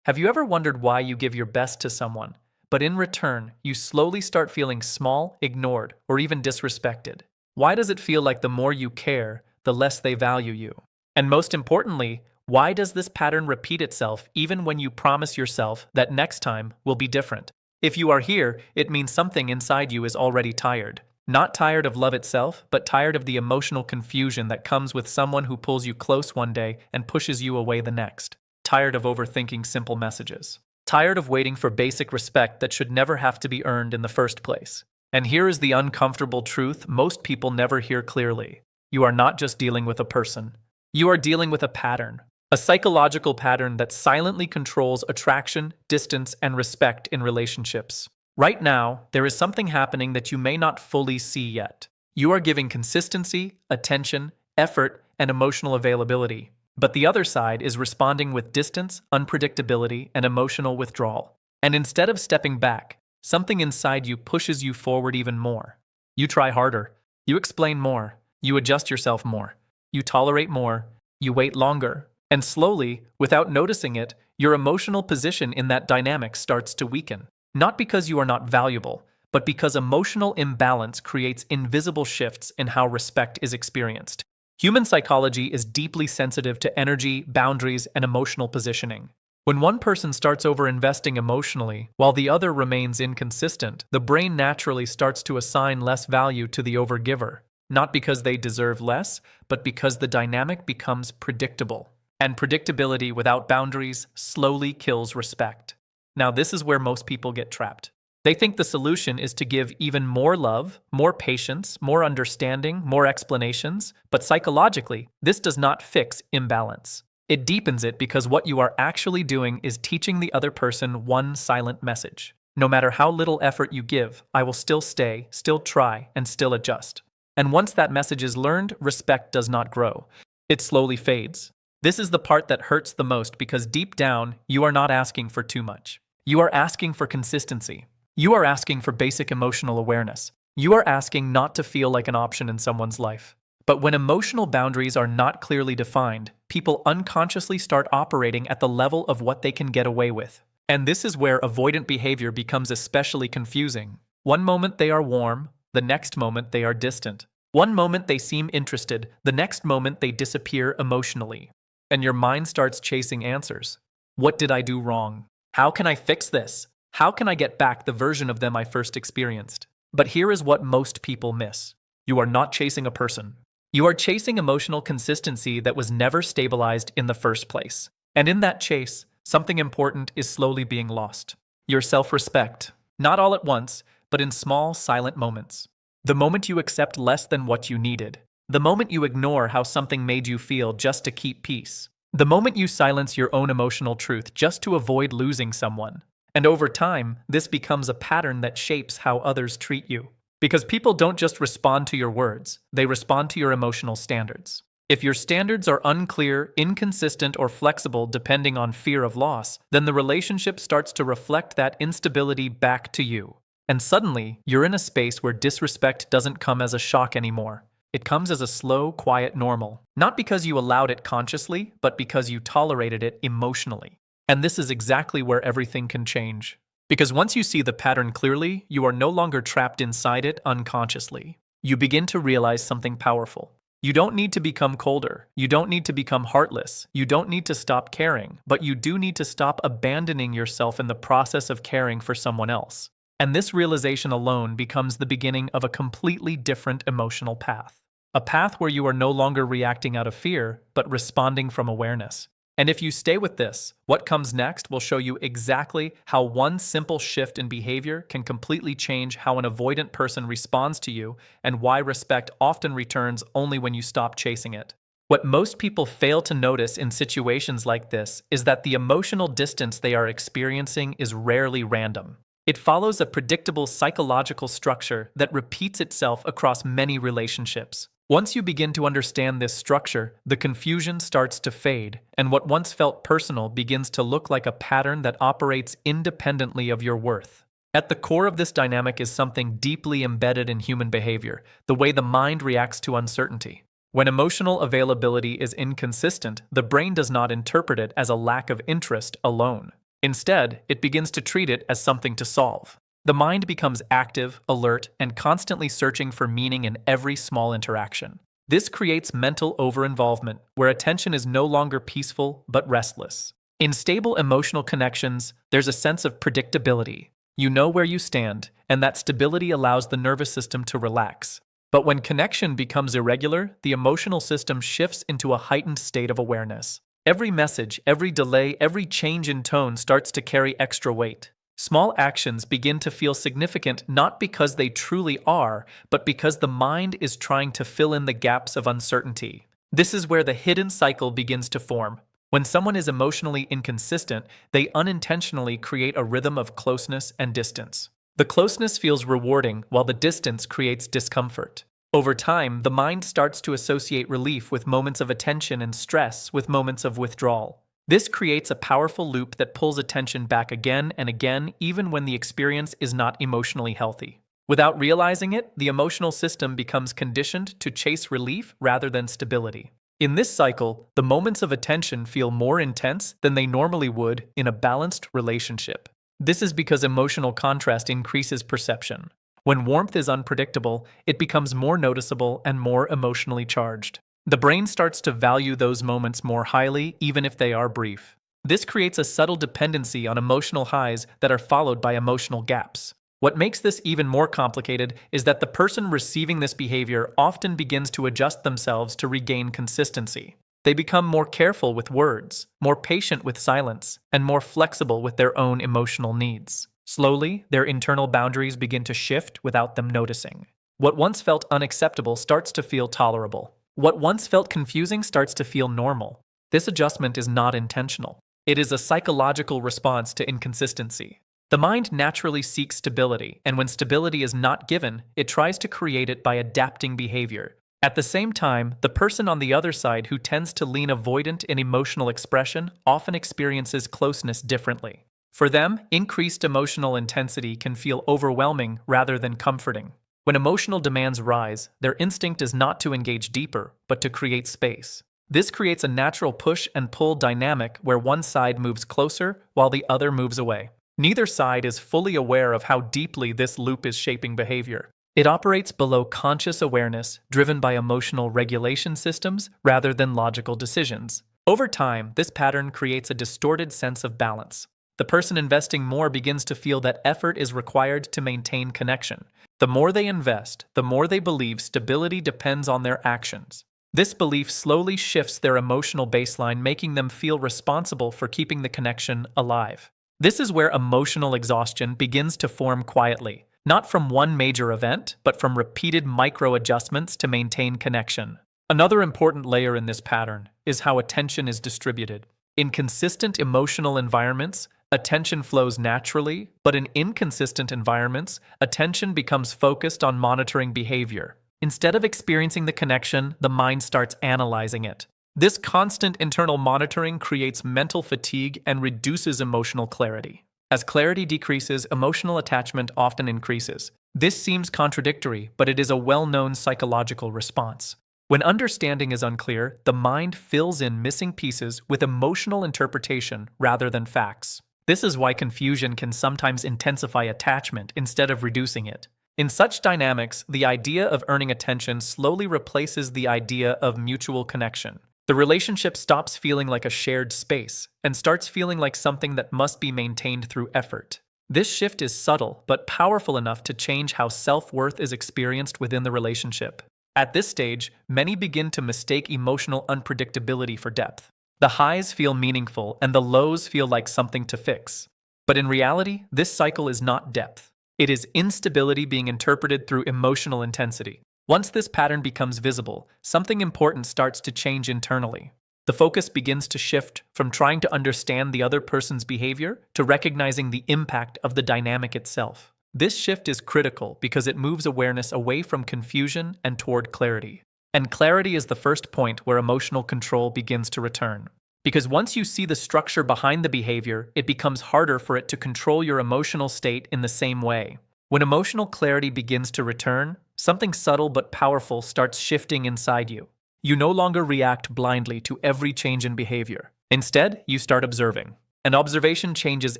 Have you ever wondered why you give your best to someone, but in return, you slowly start feeling small, ignored, or even disrespected? Why does it feel like the more you care, the less they value you? And most importantly, why does this pattern repeat itself even when you promise yourself that next time will be different? If you are here, it means something inside you is already tired. Not tired of love itself, but tired of the emotional confusion that comes with someone who pulls you close one day and pushes you away the next. Tired of overthinking simple messages. Tired of waiting for basic respect that should never have to be earned in the first place. And here is the uncomfortable truth most people never hear clearly. You are not just dealing with a person. You are dealing with a pattern. A psychological pattern that silently controls attraction, distance, and respect in relationships. Right now, there is something happening that you may not fully see yet. You are giving consistency, attention, effort, and emotional availability. But the other side is responding with distance, unpredictability, and emotional withdrawal. And instead of stepping back, something inside you pushes you forward even more. You try harder. You explain more. You adjust yourself more. You tolerate more. You wait longer. And slowly, without noticing it, your emotional position in that dynamic starts to weaken. Not because you are not valuable, but because emotional imbalance creates invisible shifts in how respect is experienced. Human psychology is deeply sensitive to energy, boundaries, and emotional positioning. When one person starts over-investing emotionally, while the other remains inconsistent, the brain naturally starts to assign less value to the overgiver, not because they deserve less, but because the dynamic becomes predictable. And predictability without boundaries slowly kills respect. Now, this is where most people get trapped. They think the solution is to give even more love, more patience, more understanding, more explanations, but psychologically, this does not fix imbalance. It deepens it because what you are actually doing is teaching the other person one silent message. No matter how little effort you give, I will still stay, still try, and still adjust. And once that message is learned, respect does not grow. It slowly fades. This is the part that hurts the most because deep down, you are not asking for too much. You are asking for consistency. You are asking for basic emotional awareness. You are asking not to feel like an option in someone's life. But when emotional boundaries are not clearly defined, people unconsciously start operating at the level of what they can get away with. And this is where avoidant behavior becomes especially confusing. One moment they are warm, the next moment they are distant. One moment they seem interested, the next moment they disappear emotionally. And your mind starts chasing answers. What did I do wrong? How can I fix this? How can I get back the version of them I first experienced? But here is what most people miss. You are not chasing a person. You are chasing emotional consistency that was never stabilized in the first place. And in that chase, something important is slowly being lost. Your self-respect. Not all at once, but in small, silent moments. The moment you accept less than what you needed. The moment you ignore how something made you feel just to keep peace. The moment you silence your own emotional truth just to avoid losing someone. And over time, this becomes a pattern that shapes how others treat you. Because people don't just respond to your words, they respond to your emotional standards. If your standards are unclear, inconsistent, or flexible depending on fear of loss, then the relationship starts to reflect that instability back to you. And suddenly, you're in a space where disrespect doesn't come as a shock anymore. It comes as a slow, quiet normal. Not because you allowed it consciously, but because you tolerated it emotionally. And this is exactly where everything can change. Because once you see the pattern clearly, you are no longer trapped inside it unconsciously. You begin to realize something powerful. You don't need to become colder. You don't need to become heartless. You don't need to stop caring. But you do need to stop abandoning yourself in the process of caring for someone else. And this realization alone becomes the beginning of a completely different emotional path. A path where you are no longer reacting out of fear, but responding from awareness. And if you stay with this, what comes next will show you exactly how one simple shift in behavior can completely change how an avoidant person responds to you and why respect often returns only when you stop chasing it. What most people fail to notice in situations like this is that the emotional distance they are experiencing is rarely random. It follows a predictable psychological structure that repeats itself across many relationships. Once you begin to understand this structure, the confusion starts to fade, and what once felt personal begins to look like a pattern that operates independently of your worth. At the core of this dynamic is something deeply embedded in human behavior, the way the mind reacts to uncertainty. When emotional availability is inconsistent, the brain does not interpret it as a lack of interest alone. Instead, it begins to treat it as something to solve. The mind becomes active, alert, and constantly searching for meaning in every small interaction. This creates mental overinvolvement, where attention is no longer peaceful but restless. In stable emotional connections, there's a sense of predictability. You know where you stand, and that stability allows the nervous system to relax. But when connection becomes irregular, the emotional system shifts into a heightened state of awareness. Every message, every delay, every change in tone starts to carry extra weight. Small actions begin to feel significant not because they truly are, but because the mind is trying to fill in the gaps of uncertainty. This is where the hidden cycle begins to form. When someone is emotionally inconsistent, they unintentionally create a rhythm of closeness and distance. The closeness feels rewarding, while the distance creates discomfort. Over time, the mind starts to associate relief with moments of attention and stress with moments of withdrawal. This creates a powerful loop that pulls attention back again and again, even when the experience is not emotionally healthy. Without realizing it, the emotional system becomes conditioned to chase relief rather than stability. In this cycle, the moments of attention feel more intense than they normally would in a balanced relationship. This is because emotional contrast increases perception. When warmth is unpredictable, it becomes more noticeable and more emotionally charged. The brain starts to value those moments more highly, even if they are brief. This creates a subtle dependency on emotional highs that are followed by emotional gaps. What makes this even more complicated is that the person receiving this behavior often begins to adjust themselves to regain consistency. They become more careful with words, more patient with silence, and more flexible with their own emotional needs. Slowly, their internal boundaries begin to shift without them noticing. What once felt unacceptable starts to feel tolerable. What once felt confusing starts to feel normal. This adjustment is not intentional. It is a psychological response to inconsistency. The mind naturally seeks stability, and when stability is not given, it tries to create it by adapting behavior. At the same time, the person on the other side who tends to lean avoidant in emotional expression often experiences closeness differently. For them, increased emotional intensity can feel overwhelming rather than comforting. When emotional demands rise, their instinct is not to engage deeper, but to create space. This creates a natural push and pull dynamic where one side moves closer while the other moves away. Neither side is fully aware of how deeply this loop is shaping behavior. It operates below conscious awareness, driven by emotional regulation systems rather than logical decisions. Over time, this pattern creates a distorted sense of balance. The person investing more begins to feel that effort is required to maintain connection. The more they invest, the more they believe stability depends on their actions. This belief slowly shifts their emotional baseline, making them feel responsible for keeping the connection alive. This is where emotional exhaustion begins to form quietly, not from one major event, but from repeated micro-adjustments to maintain connection. Another important layer in this pattern is how attention is distributed. In consistent emotional environments, attention flows naturally, but in inconsistent environments, attention becomes focused on monitoring behavior. Instead of experiencing the connection, the mind starts analyzing it. This constant internal monitoring creates mental fatigue and reduces emotional clarity. As clarity decreases, emotional attachment often increases. This seems contradictory, but it is a well-known psychological response. When understanding is unclear, the mind fills in missing pieces with emotional interpretation rather than facts. This is why confusion can sometimes intensify attachment instead of reducing it. In such dynamics, the idea of earning attention slowly replaces the idea of mutual connection. The relationship stops feeling like a shared space and starts feeling like something that must be maintained through effort. This shift is subtle but powerful enough to change how self-worth is experienced within the relationship. At this stage, many begin to mistake emotional unpredictability for depth. The highs feel meaningful and the lows feel like something to fix. But in reality, this cycle is not depth. It is instability being interpreted through emotional intensity. Once this pattern becomes visible, something important starts to change internally. The focus begins to shift from trying to understand the other person's behavior to recognizing the impact of the dynamic itself. This shift is critical because it moves awareness away from confusion and toward clarity. And clarity is the first point where emotional control begins to return. Because once you see the structure behind the behavior, it becomes harder for it to control your emotional state in the same way. When emotional clarity begins to return, something subtle but powerful starts shifting inside you. You no longer react blindly to every change in behavior. Instead, you start observing. And observation changes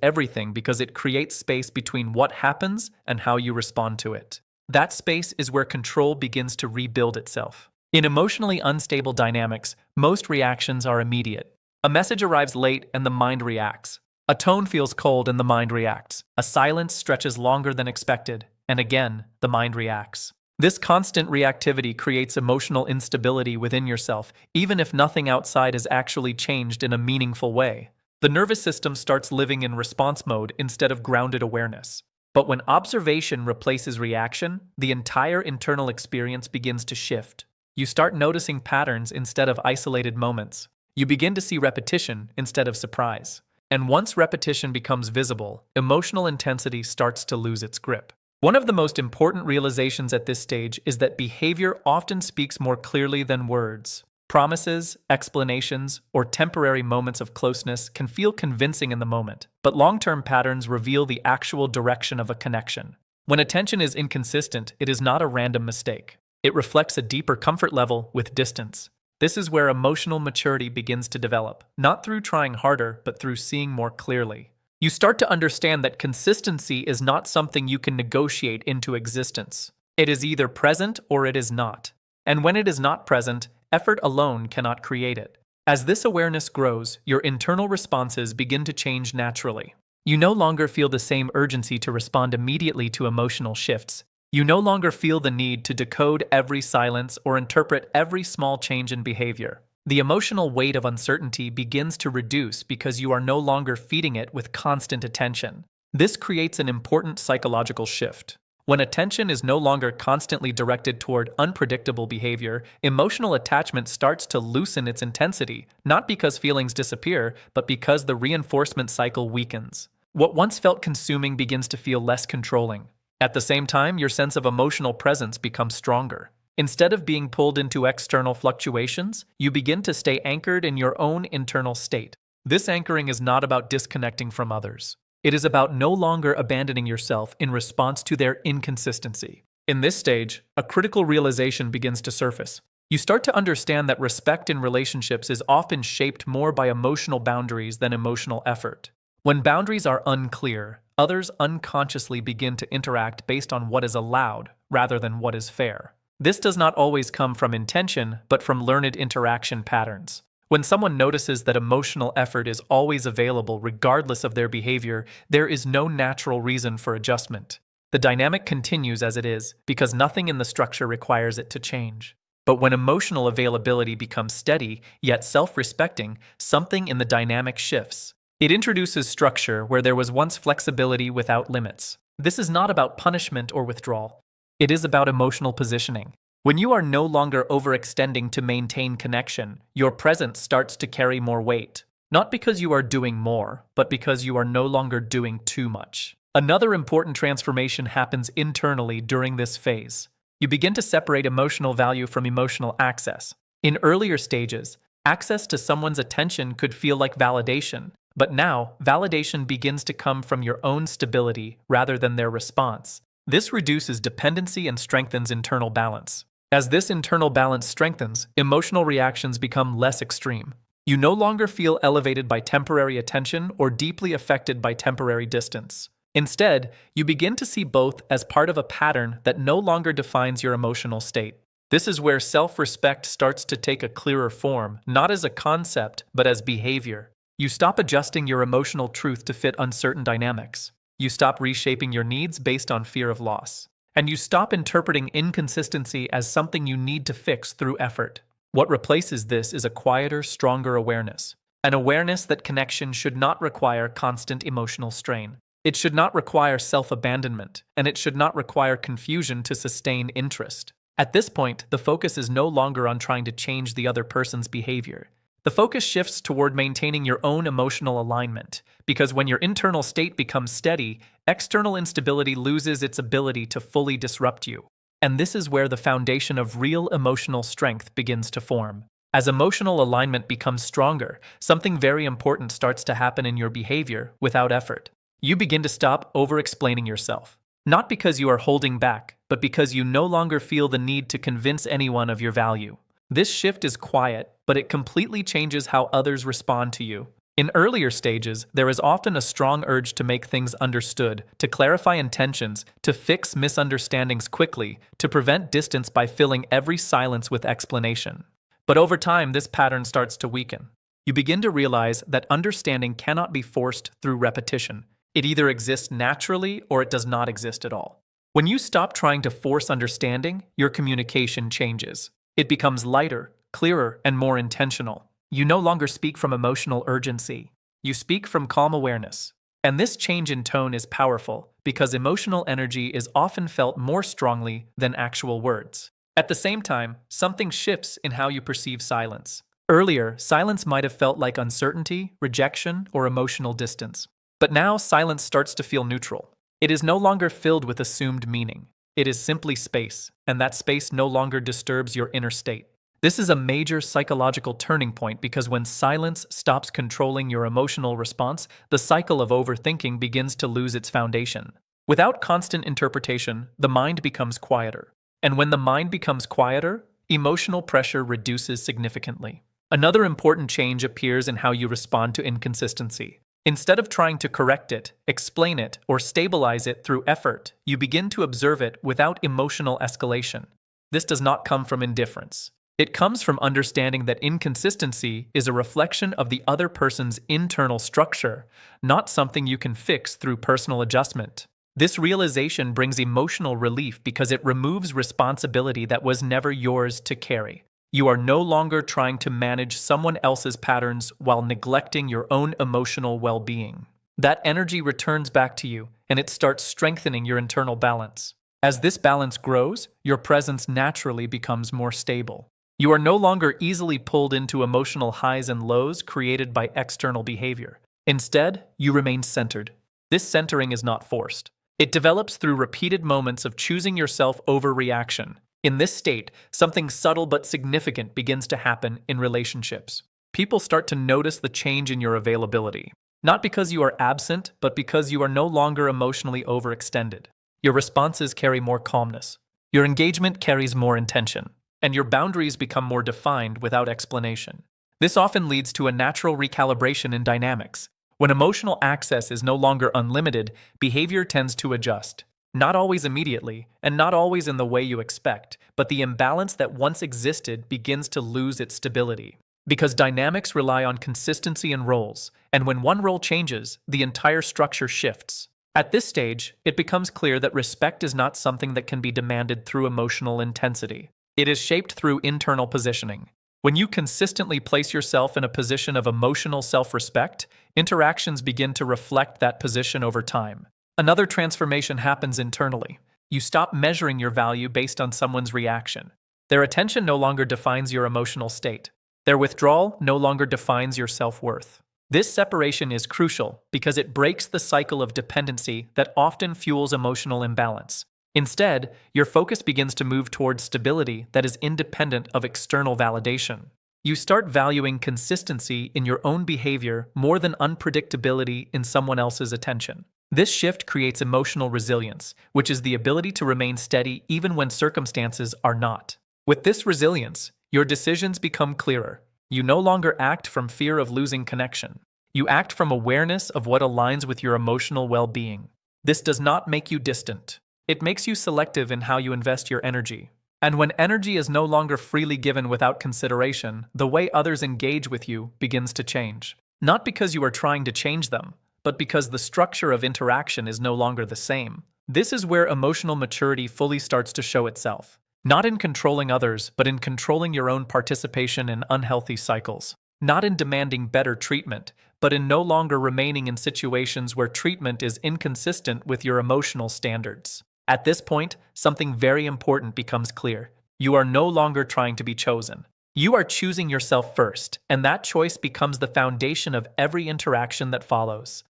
everything because it creates space between what happens and how you respond to it. That space is where control begins to rebuild itself. In emotionally unstable dynamics, most reactions are immediate. A message arrives late and the mind reacts. A tone feels cold and the mind reacts. A silence stretches longer than expected, and again, the mind reacts. This constant reactivity creates emotional instability within yourself, even if nothing outside is actually changed in a meaningful way. The nervous system starts living in response mode instead of grounded awareness. But when observation replaces reaction, the entire internal experience begins to shift. You start noticing patterns instead of isolated moments. You begin to see repetition instead of surprise. And once repetition becomes visible, emotional intensity starts to lose its grip. One of the most important realizations at this stage is that behavior often speaks more clearly than words. Promises, explanations, or temporary moments of closeness can feel convincing in the moment, but long-term patterns reveal the actual direction of a connection. When attention is inconsistent, it is not a random mistake. It reflects a deeper comfort level with distance. This is where emotional maturity begins to develop, not through trying harder, but through seeing more clearly. You start to understand that consistency is not something you can negotiate into existence. It is either present or it is not. And when it is not present, effort alone cannot create it. As this awareness grows, your internal responses begin to change naturally. You no longer feel the same urgency to respond immediately to emotional shifts. You no longer feel the need to decode every silence or interpret every small change in behavior. The emotional weight of uncertainty begins to reduce because you are no longer feeding it with constant attention. This creates an important psychological shift. When attention is no longer constantly directed toward unpredictable behavior, emotional attachment starts to loosen its intensity, not because feelings disappear, but because the reinforcement cycle weakens. What once felt consuming begins to feel less controlling. At the same time, your sense of emotional presence becomes stronger. Instead of being pulled into external fluctuations, you begin to stay anchored in your own internal state. This anchoring is not about disconnecting from others. It is about no longer abandoning yourself in response to their inconsistency. In this stage, a critical realization begins to surface. You start to understand that respect in relationships is often shaped more by emotional boundaries than emotional effort. When boundaries are unclear, others unconsciously begin to interact based on what is allowed rather than what is fair. This does not always come from intention, but from learned interaction patterns. When someone notices that emotional effort is always available regardless of their behavior, there is no natural reason for adjustment. The dynamic continues as it is, because nothing in the structure requires it to change. But when emotional availability becomes steady, yet self-respecting, something in the dynamic shifts. It introduces structure where there was once flexibility without limits. This is not about punishment or withdrawal. It is about emotional positioning. When you are no longer overextending to maintain connection, your presence starts to carry more weight. Not because you are doing more, but because you are no longer doing too much. Another important transformation happens internally during this phase. You begin to separate emotional value from emotional access. In earlier stages, access to someone's attention could feel like validation, but now, validation begins to come from your own stability rather than their response. This reduces dependency and strengthens internal balance. As this internal balance strengthens, emotional reactions become less extreme. You no longer feel elevated by temporary attention or deeply affected by temporary distance. Instead, you begin to see both as part of a pattern that no longer defines your emotional state. This is where self-respect starts to take a clearer form, not as a concept, but as behavior. You stop adjusting your emotional truth to fit uncertain dynamics. You stop reshaping your needs based on fear of loss. And you stop interpreting inconsistency as something you need to fix through effort. What replaces this is a quieter, stronger awareness. An awareness that connection should not require constant emotional strain. It should not require self-abandonment, and it should not require confusion to sustain interest. At this point, the focus is no longer on trying to change the other person's behavior. The focus shifts toward maintaining your own emotional alignment, because when your internal state becomes steady, external instability loses its ability to fully disrupt you. And this is where the foundation of real emotional strength begins to form. As emotional alignment becomes stronger, something very important starts to happen in your behavior without effort. You begin to stop over-explaining yourself. Not because you are holding back, but because you no longer feel the need to convince anyone of your value. This shift is quiet, but it completely changes how others respond to you. In earlier stages, there is often a strong urge to make things understood, to clarify intentions, to fix misunderstandings quickly, to prevent distance by filling every silence with explanation. But over time, this pattern starts to weaken. You begin to realize that understanding cannot be forced through repetition. It either exists naturally or it does not exist at all. When you stop trying to force understanding, your communication changes. It becomes lighter, clearer, and more intentional. You no longer speak from emotional urgency. You speak from calm awareness. And this change in tone is powerful because emotional energy is often felt more strongly than actual words. At the same time, something shifts in how you perceive silence. Earlier, silence might have felt like uncertainty, rejection, or emotional distance. But now, silence starts to feel neutral. It is no longer filled with assumed meaning. It is simply space, and that space no longer disturbs your inner state. This is a major psychological turning point because when silence stops controlling your emotional response, the cycle of overthinking begins to lose its foundation. Without constant interpretation, the mind becomes quieter. And when the mind becomes quieter, emotional pressure reduces significantly. Another important change appears in how you respond to inconsistency. Instead of trying to correct it, explain it, or stabilize it through effort, you begin to observe it without emotional escalation. This does not come from indifference. It comes from understanding that inconsistency is a reflection of the other person's internal structure, not something you can fix through personal adjustment. This realization brings emotional relief because it removes responsibility that was never yours to carry. You are no longer trying to manage someone else's patterns while neglecting your own emotional well-being. That energy returns back to you, and it starts strengthening your internal balance. As this balance grows, your presence naturally becomes more stable. You are no longer easily pulled into emotional highs and lows created by external behavior. Instead, you remain centered. This centering is not forced. It develops through repeated moments of choosing yourself over reaction. In this state, something subtle but significant begins to happen in relationships. People start to notice the change in your availability. Not because you are absent, but because you are no longer emotionally overextended. Your responses carry more calmness. Your engagement carries more intention. And your boundaries become more defined without explanation. This often leads to a natural recalibration in dynamics. When emotional access is no longer unlimited, behavior tends to adjust. Not always immediately, and not always in the way you expect, but the imbalance that once existed begins to lose its stability. Because dynamics rely on consistency in roles, and when one role changes, the entire structure shifts. At this stage, it becomes clear that respect is not something that can be demanded through emotional intensity. It is shaped through internal positioning. When you consistently place yourself in a position of emotional self-respect, interactions begin to reflect that position over time. Another transformation happens internally. You stop measuring your value based on someone's reaction. Their attention no longer defines your emotional state. Their withdrawal no longer defines your self-worth. This separation is crucial because it breaks the cycle of dependency that often fuels emotional imbalance. Instead, your focus begins to move towards stability that is independent of external validation. You start valuing consistency in your own behavior more than unpredictability in someone else's attention. This shift creates emotional resilience, which is the ability to remain steady even when circumstances are not. With this resilience, your decisions become clearer. You no longer act from fear of losing connection. You act from awareness of what aligns with your emotional well-being. This does not make you distant. It makes you selective in how you invest your energy. And when energy is no longer freely given without consideration, the way others engage with you begins to change. Not because you are trying to change them, but because the structure of interaction is no longer the same. This is where emotional maturity fully starts to show itself. Not in controlling others, but in controlling your own participation in unhealthy cycles. Not in demanding better treatment, but in no longer remaining in situations where treatment is inconsistent with your emotional standards. At this point, something very important becomes clear. You are no longer trying to be chosen. You are choosing yourself first, and that choice becomes the foundation of every interaction that follows.